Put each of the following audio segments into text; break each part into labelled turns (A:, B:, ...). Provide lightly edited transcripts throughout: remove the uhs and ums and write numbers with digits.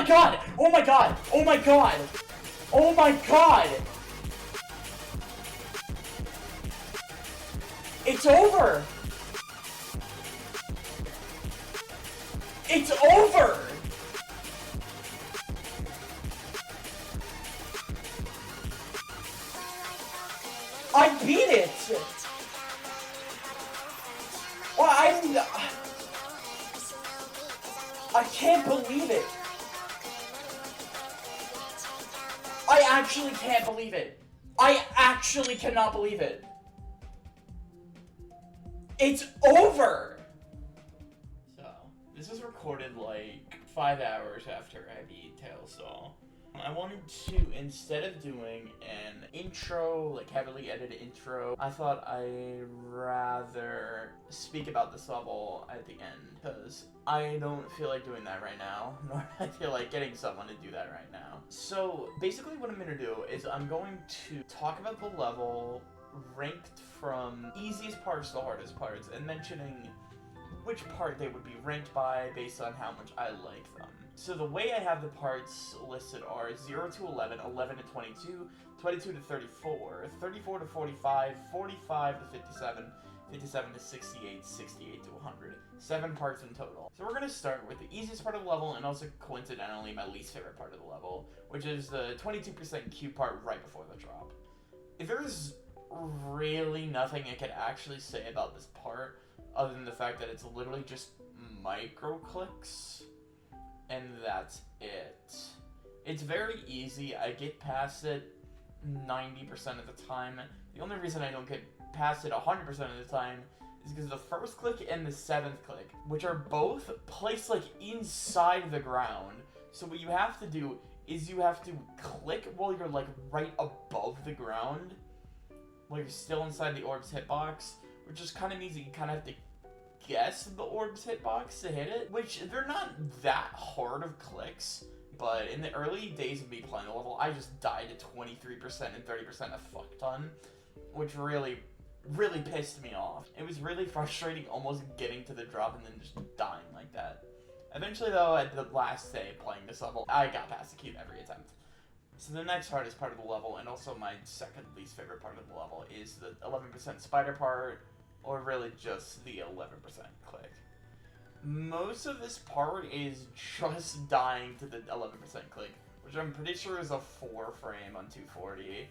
A: my god! Oh my god! Oh my god! Oh my god! It's over! It's over! I beat it! Well, I can't believe it! I actually can't believe it! I actually cannot believe it! It's over! So, this was recorded like 5 hours after I beat ta1lsd0ll. I wanted to, instead of doing an intro, like heavily edited intro, I thought I'd rather speak about this level at the end, because I don't feel like doing that right now, nor do I feel like getting someone to do that right now. So basically what I'm going to do is I'm going to talk about the level ranked from easiest parts to hardest parts, and mentioning which part they would be ranked by based on how much I like them. So the way I have the parts listed are 0 to 11, 11 to 22, 22 to 34, 34 to 45, 45 to 57, 57 to 68, 68 to 100. 7 parts in total. So we're going to start with the easiest part of the level, and also coincidentally my least favorite part of the level, which is the 22% Q part right before the drop. If there's really nothing I could actually say about this part, other than the fact that it's literally just micro clicks, and that's it. It's very easy. I get past it 90% of the time. The only reason I don't get past it 100% of the time is because the first click and the 7th click, which are both placed like inside the ground. So what you have to do is you have to click while you're like right above the ground, while you're still inside the orb's hitbox, which just kind of means that you kind of have to guess the orb's hitbox to hit it, which they're not that hard of clicks, but in the early days of me playing the level, I just died to 23% and 30% a fuck ton, which really pissed me off. It was really frustrating almost getting to the drop and then just dying like that. Eventually though, at the last day playing this level, I got past the cube every attempt. So the next hardest part of the level, and also my second least favorite part of the level, is the 11% spider part, or really just the 11% click. Most of this part is just dying to the 11% click, which I'm pretty sure is a 4 frame on 240.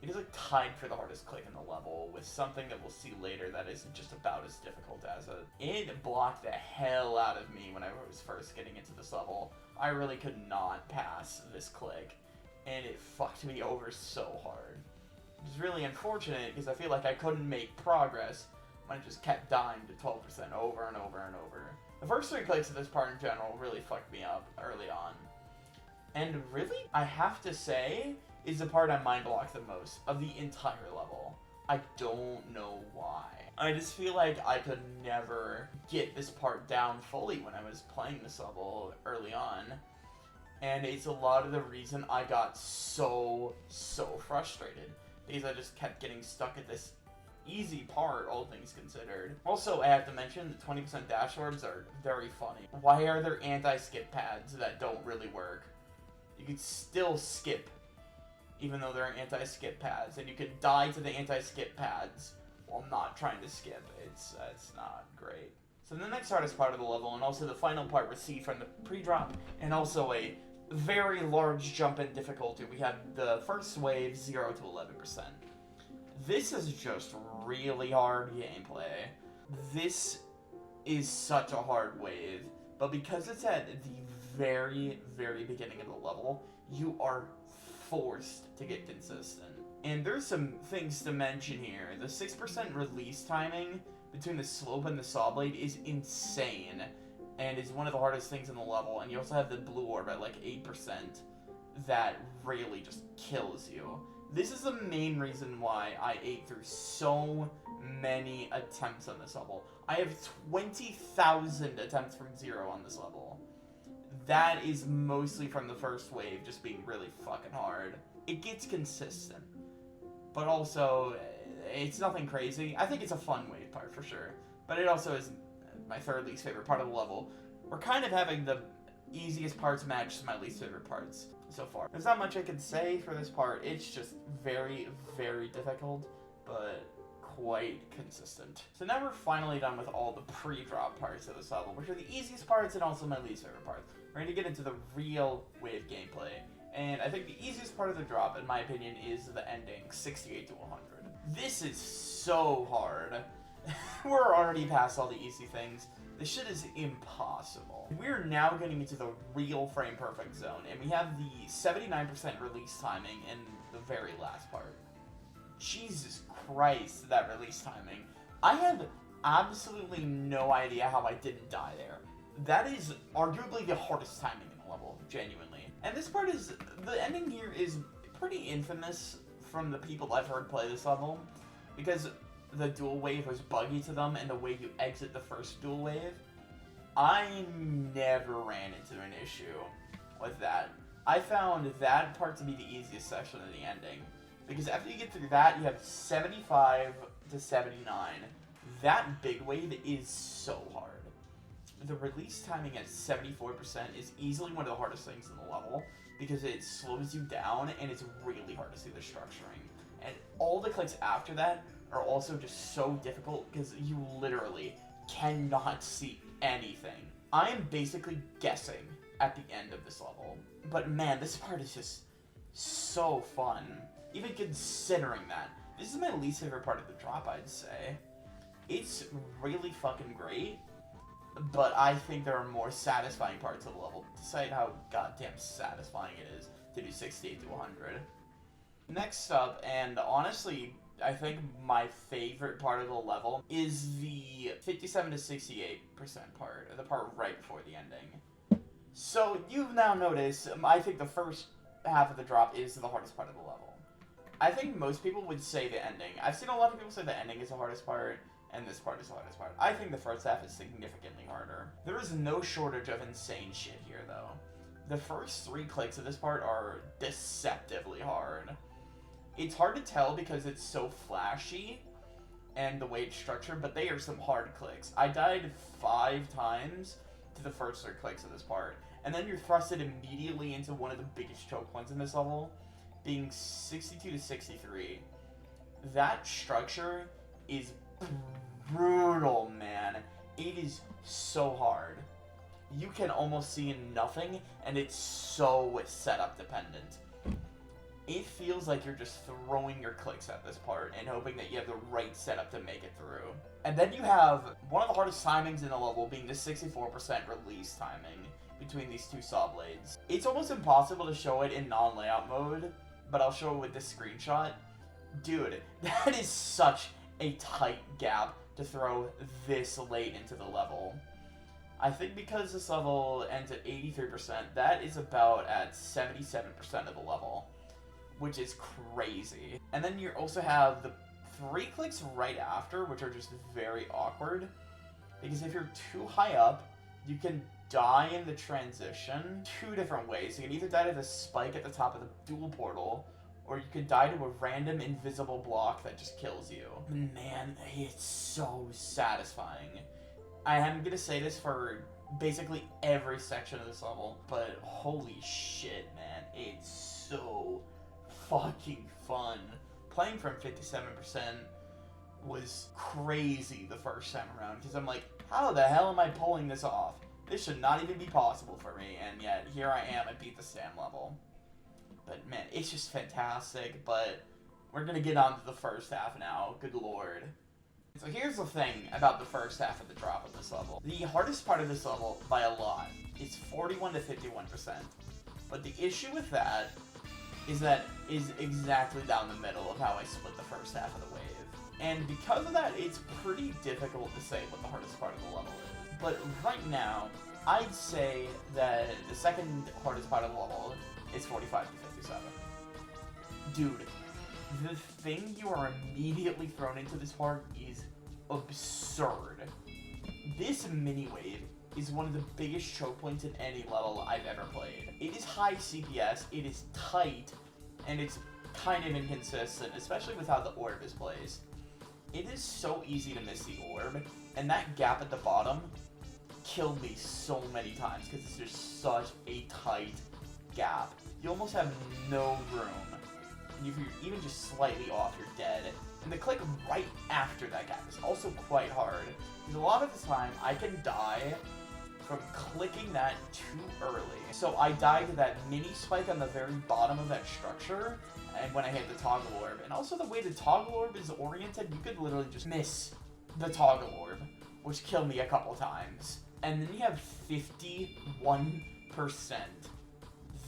A: It is like tied for the hardest click in the level, with something that we'll see later that is just about as difficult as it. It blocked the hell out of me when I was first getting into this level. I really could not pass this click, and it fucked me over so hard. Which is really unfortunate, because I feel like I couldn't make progress when I just kept dying to 12% over and over and over. The first 3 clicks of this part in general really fucked me up early on. And really, I have to say, is the part I mind blocked the most of the entire level. I don't know why. I just feel like I could never get this part down fully when I was playing this level early on. And it's a lot of the reason I got so frustrated, because I just kept getting stuck at this easy part, all things considered. Also, I have to mention the 20% dash orbs are very funny. Why are there anti-skip pads that don't really work? You could still skip, even though there are anti-skip pads, and you could die to the anti-skip pads while not trying to skip. It's not great. So the next hardest part of the level, and also the final part received from the pre-drop, and also a very large jump in difficulty, we have the first wave 0 to 11%. This is just really hard gameplay. This is such a hard wave, but because it's at the very beginning of the level, you are forced to get consistent. And there's some things to mention here. The 6% release timing between the slope and the saw blade is insane, and is one of the hardest things in the level. And you also have the blue orb at like 8% that really just kills you. This is the main reason why I ate through so many attempts on this level. I have 20,000 attempts from 0 on this level. That is mostly from the first wave just being really fucking hard. It gets consistent, but also it's nothing crazy. I think it's a fun wave part for sure, but it also is my third least favorite part of the level. We're kind of having the easiest parts match my least favorite parts so far. There's not much I can say for this part. It's just very, very difficult, but quite consistent. So now we're finally done with all the pre-drop parts of this level, which are the easiest parts and also my least favorite parts. We're going to get into the real wave gameplay. And I think the easiest part of the drop, in my opinion, is the ending, 68 to 100. This is so hard. We're already past all the easy things. This shit is impossible. We're now getting into the real frame perfect zone, and we have the 79% release timing in the very last part. Jesus Christ, that release timing. I have absolutely no idea how I didn't die there. That is arguably the hardest timing in the level, genuinely. And this part is, the ending here is pretty infamous from the people I've heard play this level, because the dual wave was buggy to them, and the way you exit the first dual wave, I never ran into an issue with that. I found that part to be the easiest section of the ending, because after you get through that, you have 75 to 79. That big wave is so hard. The release timing at 74% is easily one of the hardest things in the level, because it slows you down, and it's really hard to see the structuring. And all the clicks after that are also just so difficult, because you literally cannot see anything. I am basically guessing at the end of this level. But man, this part is just so fun. Even considering that. This is my least favorite part of the drop, I'd say. It's really fucking great, but I think there are more satisfying parts of the level. Decide how goddamn satisfying it is to do 68 to 100. Next up, and honestly, I think my favorite part of the level is the 57 to 68% part, the part right before the ending. So, you've now noticed, I think the first half of the drop is the hardest part of the level. I think most people would say the ending. I've seen a lot of people say the ending is the hardest part, and this part is the hardest part. I think the first half is significantly harder. There is no shortage of insane shit here, though. The first 3 clicks of this part are deceptively hard. It's hard to tell because it's so flashy and the way it's structured, but they are some hard clicks. I died 5 times to the first 3 clicks of this part, and then you're thrusted immediately into one of the biggest choke points in this level, being 62 to 63. That structure is brutal, man. It is so hard. You can almost see nothing, and it's so setup dependent. It feels like you're just throwing your clicks at this part and hoping that you have the right setup to make it through. And then you have one of the hardest timings in the level being the 64% release timing between these 2 saw blades. It's almost impossible to show it in non-layout mode, but I'll show it with this screenshot. Dude, that is such a tight gap to throw this late into the level. I think because this level ends at 83%, that is about at 77% of the level, which is crazy. And then you also have the 3 clicks right after, which are just very awkward, because if you're too high up, you can die in the transition 2 different ways. You can either die to the spike at the top of the dual portal, or you could die to a random invisible block that just kills you. Man, it's so satisfying. I am gonna say this for basically every section of this level, but holy shit, man, it's so fucking fun. Playing from 57% was crazy the first time around, because I'm like, how the hell am I pulling this off? This should not even be possible for me, and yet here I am, I beat the Stam level. But man, it's just fantastic, but we're gonna get on to the first half now, good lord. So here's the thing about the first half of the drop of this level. The hardest part of this level, by a lot, is 41 to 51%. But the issue with that is exactly down the middle of how I split the first half of the wave. And because of that, it's pretty difficult to say what the hardest part of the level is. But right now, I'd say that the second hardest part of the level is 45 to 57. Dude, the thing you are immediately thrown into this part is absurd. This mini-wave is one of the biggest choke points in any level I've ever played. It is high CPS, it is tight, and it's kind of inconsistent, especially with how the orb is placed. It is so easy to miss the orb, and that gap at the bottom killed me so many times because it's just such a tight gap. You almost have no room. And if you're even just slightly off, you're dead. And the click right after that gap is also quite hard. Because a lot of the time, I can die from clicking that too early. So I died to that mini spike on the very bottom of that structure, and when I hit the toggle orb. And also the way the toggle orb is oriented, you could literally just miss the toggle orb, which killed me a couple times. And then you have 51%.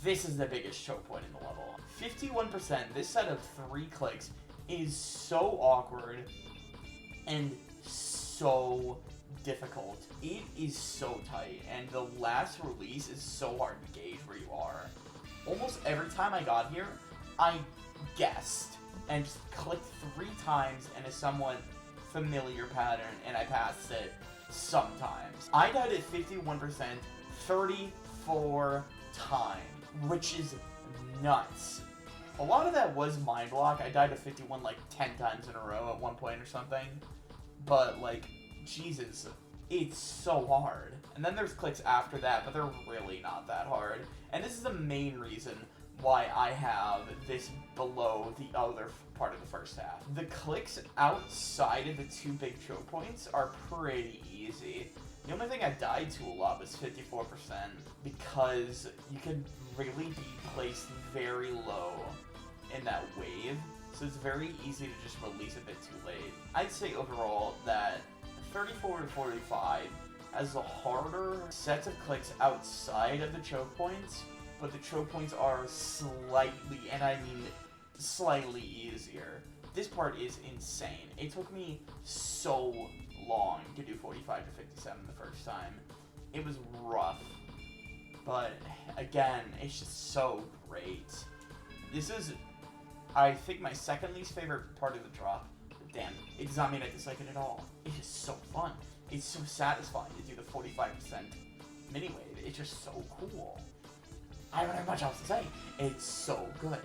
A: This is the biggest choke point in the level. 51%, this set of 3 clicks, is so awkward and so difficult. It is so tight, and the last release is so hard to gauge where you are. Almost every time I got here, I guessed and just clicked 3 times in a somewhat familiar pattern, and I passed it sometimes. I died at 51% 34 times, which is nuts. A lot of that was mind block. I died at 51 like 10 times in a row at one point or something. But like, Jesus, it's so hard. And then there's clicks after that, but they're really not that hard. And this is the main reason why I have this below the other part of the first half. The clicks outside of the 2 big choke points are pretty easy. The only thing I died to a lot was 54%, because you can really be placed very low in that wave, so it's very easy to just release a bit too late. I'd say overall that 34 to 45 has the harder sets of clicks outside of the choke points, but the choke points are slightly, and I mean slightly easier. This part is insane. It took me so long to do 45 to 57 the first time. It was rough, but again, it's just so great. This is, I think, my second least favorite part of the drop. Damn, it does not mean I dislike it at all. It is so fun. It's so satisfying to do the 45% mini wave. It's just so cool. I don't have much else to say. It's so good.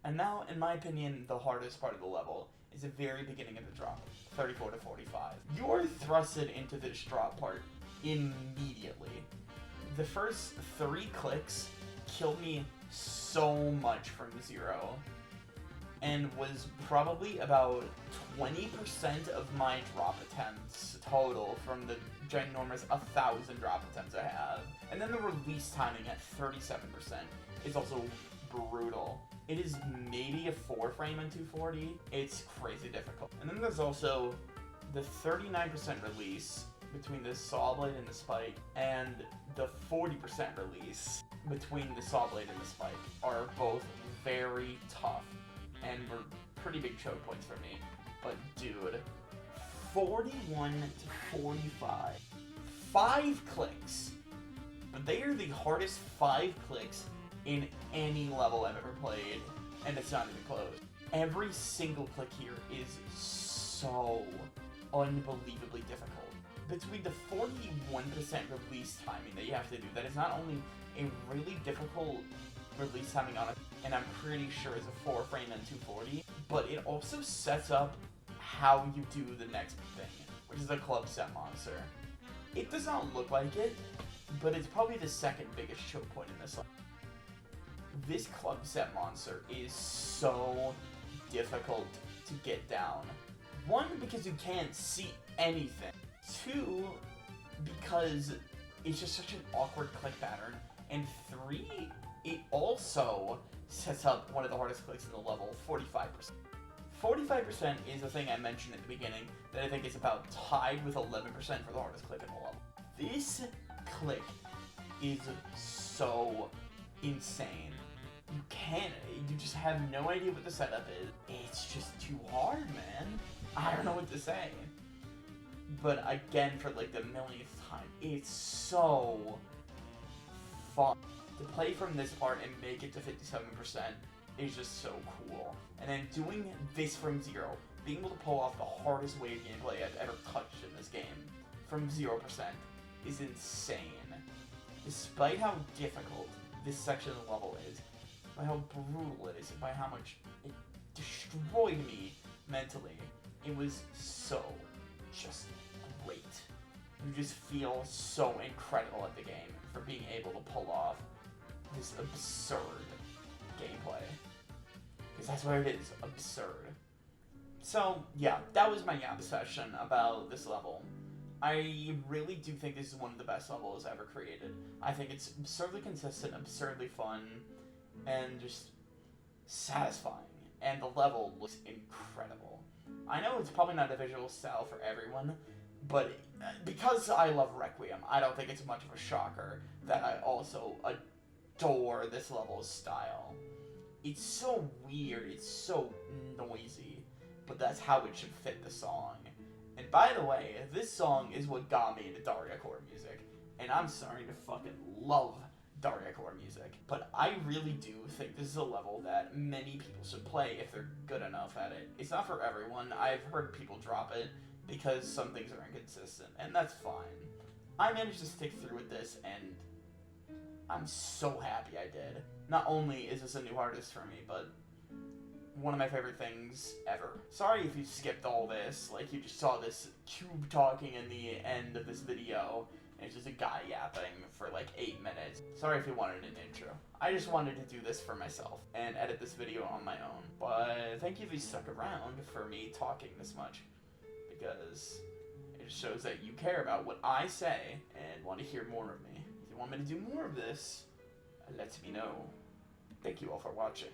A: And now, in my opinion, the hardest part of the level is the very beginning of the drop, 34 to 45. You're thrusted into this drop part immediately. The first 3 clicks killed me so much from 0, and was probably about 20% of my drop attempts total from the ginormous 1,000 drop attempts I have. And then the release timing at 37% is also brutal. It is maybe a 4 frame in 240. It's crazy difficult. And then there's also the 39% release between the saw blade and the spike, and the 40% release between the saw blade and the spike are both very tough and were pretty big choke points for me. But dude, 41 to 45, 5 clicks, but they are the hardest 5 clicks in any level I've ever played, and it's not even close. Every single click here is so unbelievably difficult. Between the 41% release timing that you have to do, that is not only a really difficult release timing on it, and I'm pretty sure it's a 4 frame and 240, but it also sets up how you do the next thing, which is a club set monster. It does not look like it, but it's probably the second biggest choke point in this level. This club set monster is so difficult to get down. 1, because you can't see anything. 2, because it's just such an awkward click pattern. And 3, it also sets up one of the hardest clicks in the level, 45%. 45% is the thing I mentioned at the beginning that I think is about tied with 11% for the hardest click in the level. This click is so insane. You just have no idea what the setup is. It's just too hard, man. I don't know what to say. But again, for like the millionth time, it's so fun. To play from this part and make it to 57% is just so cool. And then doing this from 0, being able to pull off the hardest wave gameplay I've ever touched in this game from 0% is insane. Despite how difficult this section of the level is, by how brutal it is, and by how much it destroyed me mentally, it was so just great. you just feel so incredible at the game for being able to pull off this absurd gameplay. Because that's what it is, absurd. So, yeah, that was my yap session about this level. I really do think this is one of the best levels ever created. I think it's absurdly consistent, absurdly fun, and just satisfying. And the level looks incredible. I know it's probably not a visual style for everyone, but because I love Requiem, I don't think it's much of a shocker that I also adore this level's style. It's so weird, it's so noisy, but that's how it should fit the song. And by the way, this song is what got me into Dargacore music, and I'm starting to fucking love Dargacore music. But I really do think this is a level that many people should play if they're good enough at it. It's not for everyone. I've heard people drop it because some things are inconsistent, and that's fine. I managed to stick through with this, and I'm so happy I did. Not only is this a new artist for me, but one of my favorite things ever. Sorry if you skipped all this, like you just saw this cube talking in the end of this video, and it's just a guy yapping for like 8 minutes. Sorry if you wanted an intro. I just wanted to do this for myself, and edit this video on my own. But thank you if you stuck around for me talking this much, because it just shows that you care about what I say, and want to hear more of me. If you want me to do more of this, let me know. Thank you all for watching.